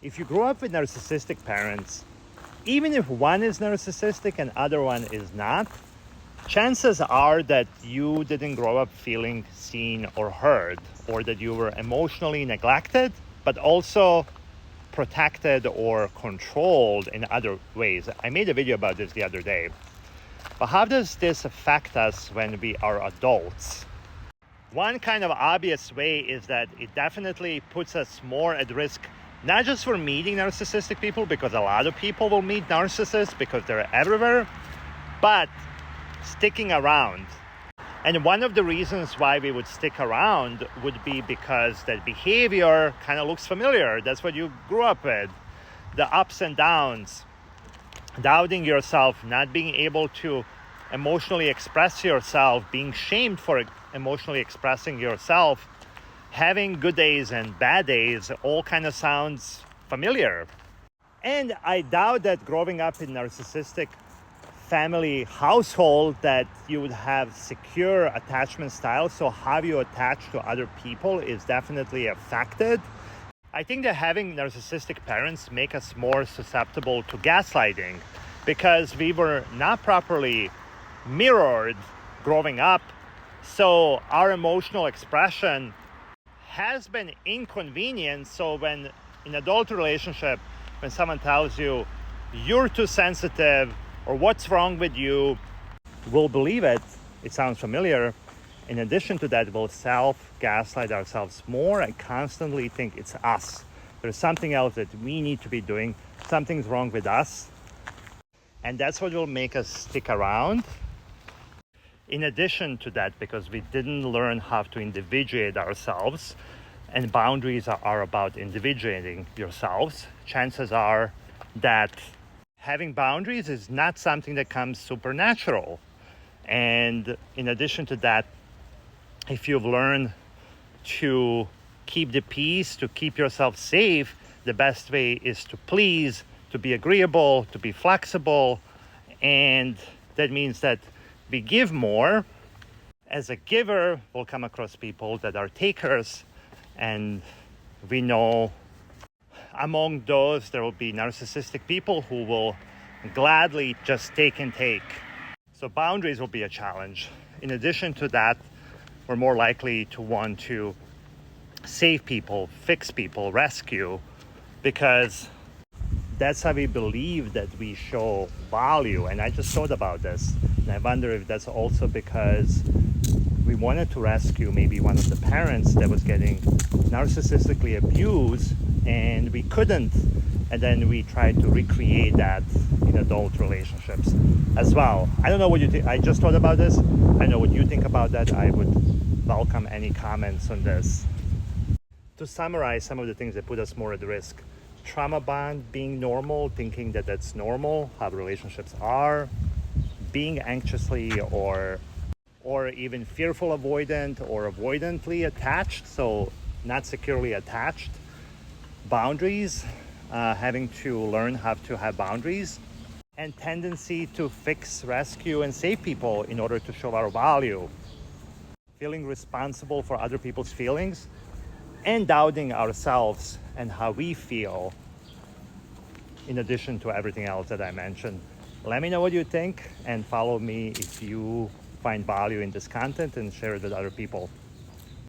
If you grew up with narcissistic parents, even if one is narcissistic and other one is not, chances are that you didn't grow up feeling seen or heard, or that you were emotionally neglected, but also protected or controlled in other ways. I made a video about this the other day. But how does this affect us when we are adults? One kind of obvious way is that it definitely puts us more at risk, not just for meeting narcissistic people, because a lot of people will meet narcissists because they're everywhere, but sticking around. And one of the reasons why we would stick around would be because that behavior kind of looks familiar. That's what you grew up with. The ups and downs, doubting yourself, not being able to emotionally express yourself, being shamed for emotionally expressing yourself, having good days and bad days, all kind of sounds familiar. And I doubt that growing up in narcissistic family household that you would have secure attachment styles, so how you attach to other people is definitely affected. I think that having narcissistic parents make us more susceptible to gaslighting because we were not properly mirrored growing up, so our emotional expression has been inconvenient. So when in adult relationship, when someone tells you you're too sensitive or what's wrong with you, we'll believe it. It sounds familiar. In addition to that, we'll self-gaslight ourselves more and constantly think it's us. There's something else that we need to be doing. Something's wrong with us. And that's what will make us stick around. In addition to that, because we didn't learn how to individuate ourselves, and boundaries are about individuating yourselves, chances are that having boundaries is not something that comes supernatural. And in addition to that, if you've learned to keep the peace, to keep yourself safe, the best way is to please, to be agreeable, to be flexible. And that means that we give more. As a giver, we'll come across people that are takers, and we know among those there will be narcissistic people who will gladly just take and take. So boundaries will be a challenge. In addition to that, we're more likely to want to save people, fix people, rescue, because that's how we believe that we show value. And I just thought about this, and I wonder if that's also because we wanted to rescue maybe one of the parents that was getting narcissistically abused, and we couldn't. And then we tried to recreate that in adult relationships as well. I don't know what you think. I just thought about this. I know what you think about that. I would welcome any comments on this. To summarize some of the things that put us more at risk: trauma bond, being normal, thinking that that's normal, how relationships are, being anxiously or even fearful avoidant or avoidantly attached, so not securely attached, boundaries, having to learn how to have boundaries, and tendency to fix, rescue, and save people in order to show our value, feeling responsible for other people's feelings, and doubting ourselves and how we feel, in addition to everything else that I mentioned. Let me know what you think, and follow me if you find value in this content, and share it with other people.